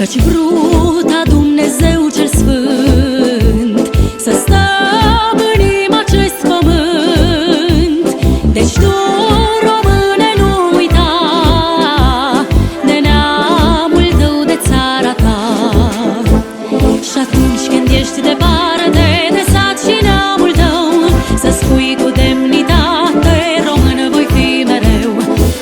Căci bruta Dumnezeu cel Sfânt să stăpânim acest pământ. Deci tu, române, nu uita de neamul tău, de țara ta. Și atunci când ești departe de sat și neamul tău, să spui cu demnitate: român voi fi mereu.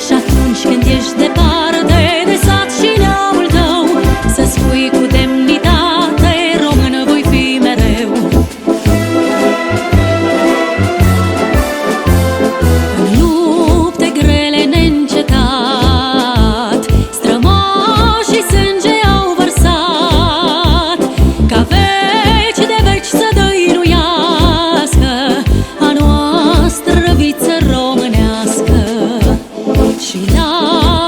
Și atunci când ești departe de sat și neamul tău, să spui cu demnitate: român voi fi mereu. În lupte grele neîncetat, strămoșii sânge au vărsat, ca veci de veci să dăinuiască a noastră viță românească. Și la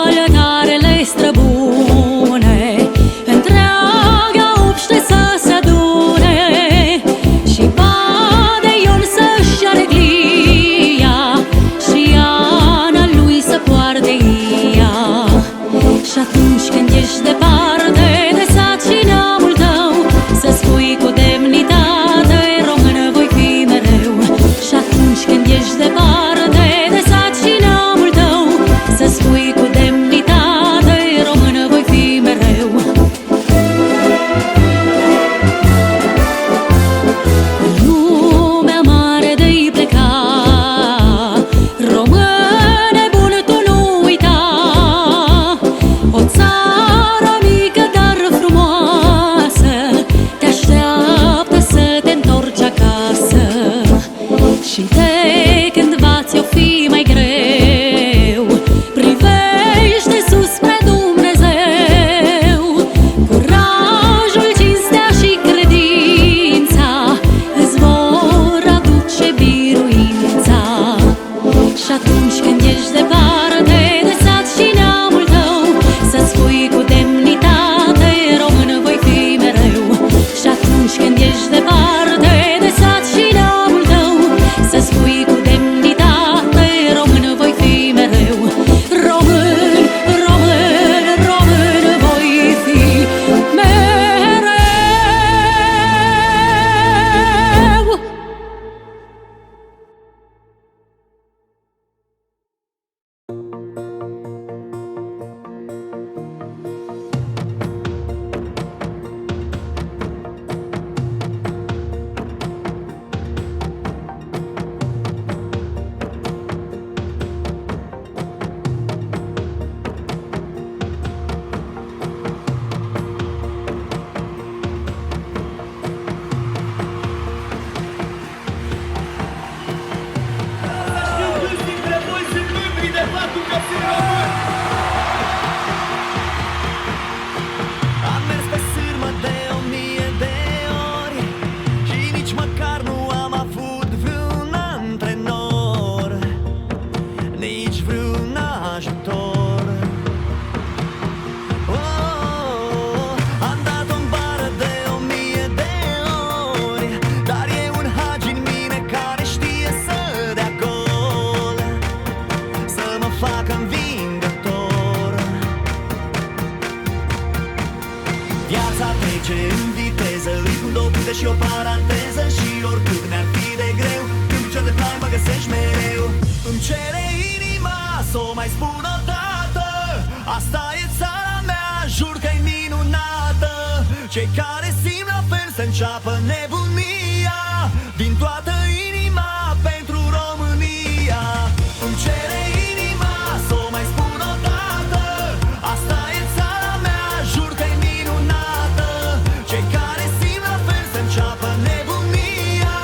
altarele străbune întreaga obște să se adune, și Badeion să-și are glia, și Ana lui să poarte ea. Și atunci când ești departe de sat și neamul tău, să spui cu demnitate: român voi fi mereu. Și atunci când ești departe de sat și neamul tău, să spui cu demnitate: român voi fi mereu. În lumea mare de-i pleca, române bun, tu nu uita. O țară mică, dar frumoasă, te așteaptă să te întorci acasă. Și de cândva ți-o fi mai greu, privește sus spre Dumnezeu. Curajul, cinstea și credința îți vor aduce biruința. Și atunci când ești departe de sat și neamul tău, să spui cu demnitate: român voi fi mereu. Și atunci când ești departe de sat și neamul tău, să spui cu demnitate: român voi fi mereu. Român, român, român voi fi mereu. Am mers pe sârmă de 1000 de ori și nici măcar nu am avut vreun antrenor, nici vreun ajutor. Am dat-o în bară de 1000 de ori, dar e un hagi în mine care știe să dea gol, să mă facă învingător. Viața trece în viteză, îi pun două puncte și o paranteză, și oricât ne-ar fi de greu, în picior de plai mă găsești mereu. Îmi cere inima să o mai spun o dată: asta e țara mea, jur că-i minunată. Cei care simt la fel să înceapă nebunia, din toată inima pentru România. Îmi cere inima să o mai spun o dată: asta e țara mea, jur că-i minunată. Cei care simt la fel să înceapă nebunia,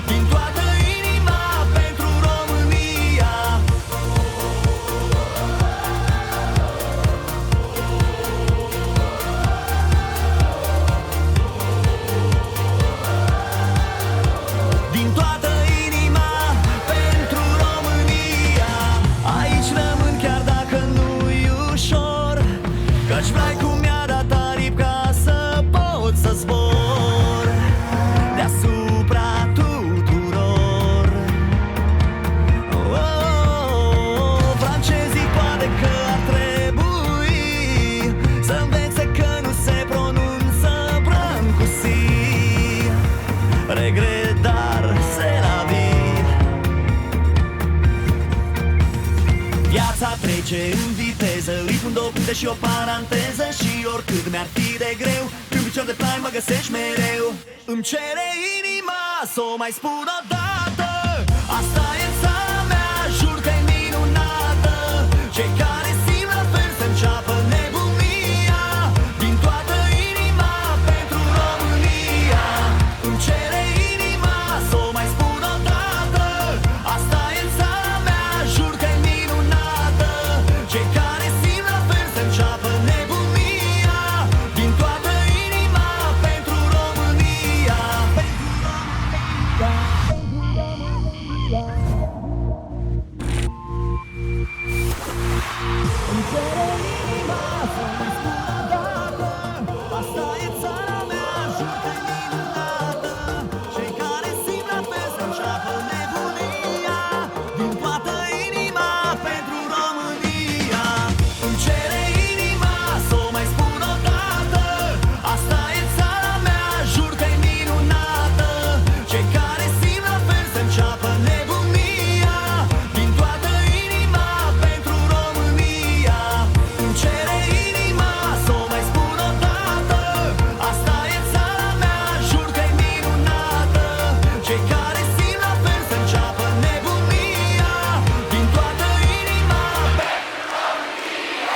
din toată inima pentru România. Viața trece în viteză, îi pun două puncte și o paranteză. Și oricât mi-ar fi de greu, când picior de plai mă găsești mereu. Îmi cere inima să o mai spun o dată: asta e țara mea, jur că-i minunată. Cei care simt la fel să înceapă nebunia, din toată inima pentru România. Îmi cere inima să o mai spun o dată: asta e țara mea, jur că-i minunată. Cei care simt la fel să înceapă nebunia, din toată inima pentru România. Îmi cere inima să mai spun o dată: asta e țara mea, jur că-i minunată. Cei care simt la fel să înceapă nebunia, din toată inima pentru România. Îmi cere inima să o mai spun o dată: asta e țara mea, jur că-i minunată. Cei care simt la fel să înceapă nebunia, din toată inima pentru România. Îmi cere inima să o mai spun o dată: asta e țara mea, jur că-i minunată. Cei care simt la fel să înceapă nebunia, din toată inima pentru România.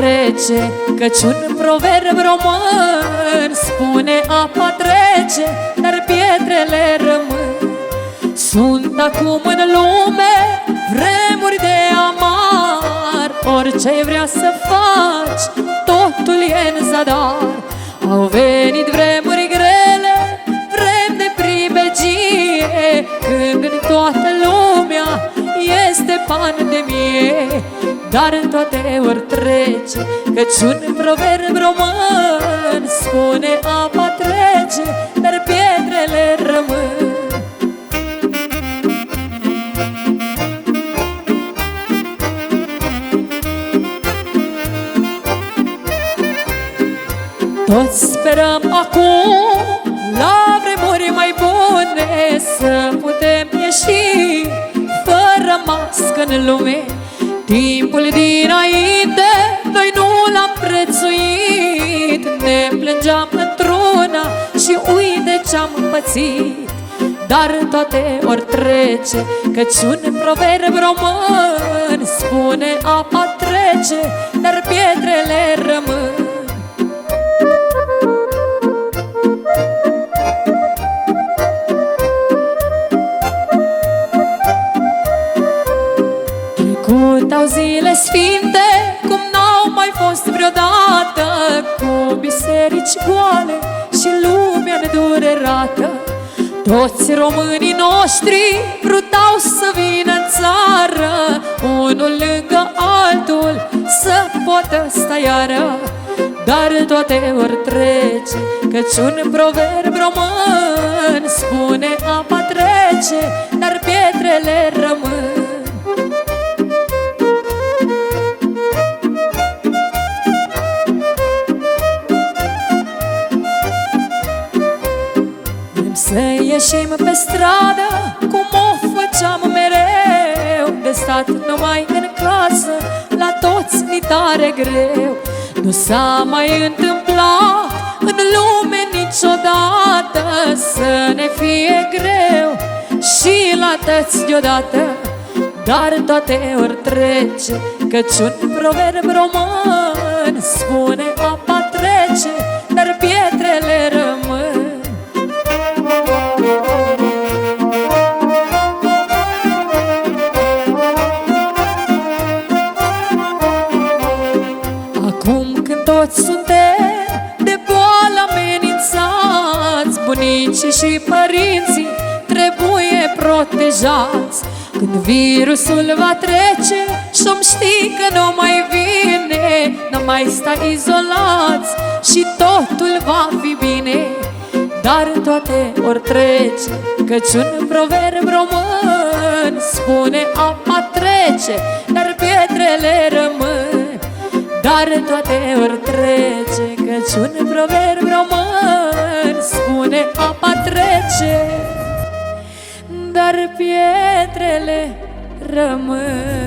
trece, căci un proverb român spune apa trece, dar pietrele rămân. Sunt acum în lume vremuri de amar, orice-ai vrea să faci, totul e în zadar. Au venit vremuri grele, vremi de pribegie, când în toată lumea este pandemie. Dar în toate ori trece, căci un proverb român spune apa trece, dar pietrele rămân. Toți sperăm acum la vremuri mai bune, să putem ieși fără mască în lume. Timpul dinainte noi nu l-am prețuit, ne plângeam într-una și uite ce-am pățit. Dar în toate ori trece, căci un proverb român spune apa trece, dar pietrele rămân. Trecutau zile sfinte cum n-au mai fost vreodată, cu biserici goale și lumea nedurerată. Toți românii noștri vrutau să vină în țară, unul lângă altul să poată sta iară. Dar toate ori trece, căci un proverb român spune apa trece, dar pietrele rămân. Să ieșim pe stradă cum o făceam mereu, de stat numai în casă, la toți ni tare greu. Nu s-a mai întâmplat în lume niciodată să ne fie greu și la tăți deodată. Dar toate ori trece, căci un proverb român spune apa trece, dar pietrele rămân. Acum când toți suntem de boală amenințați, bunicii și părinții trebuie protejați. Când virusul va trece și-om ști că nu mai vine, nu mai sta izolați și totul va fi bine. Dar toate ori trece, căci un proverb român spune apa trece, dar pietrele rămân. Dar toate ori trece, căci un proverb român spune apa trece, dar pietrele rămân.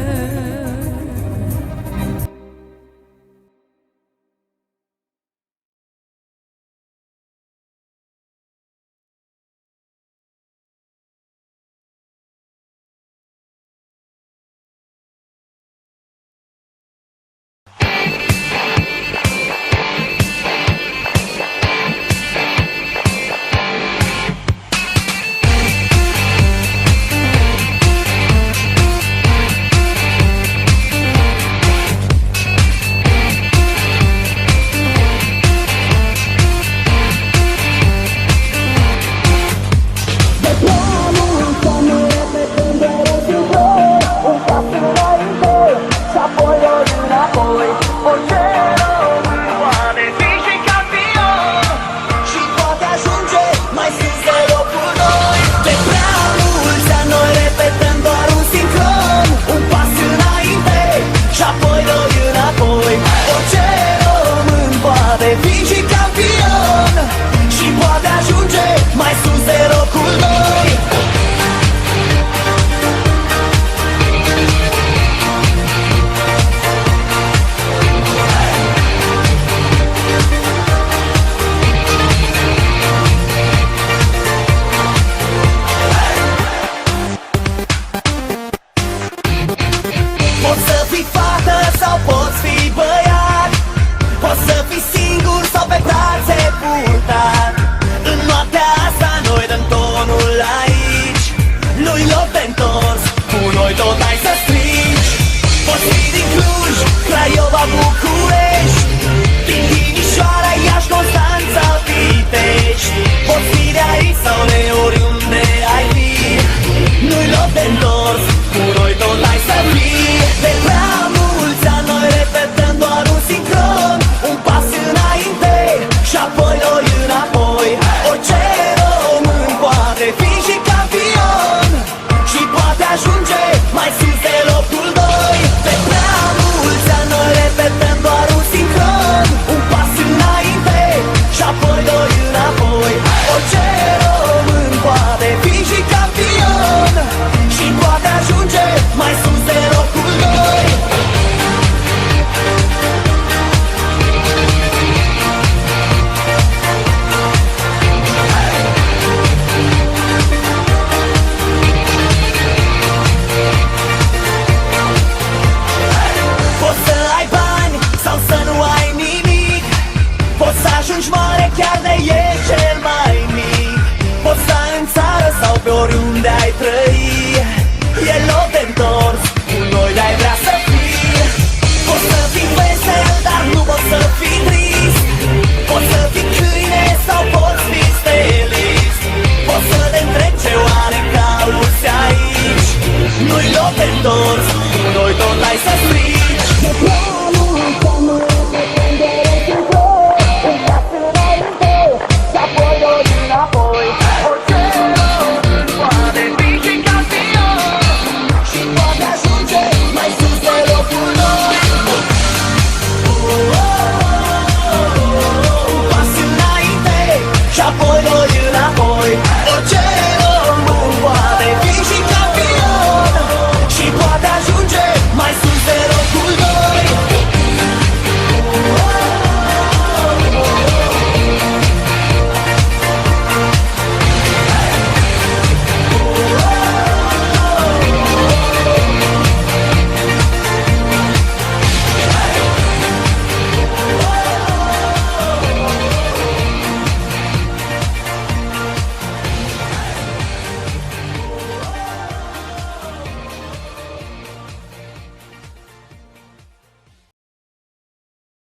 ai trăi E loc de întors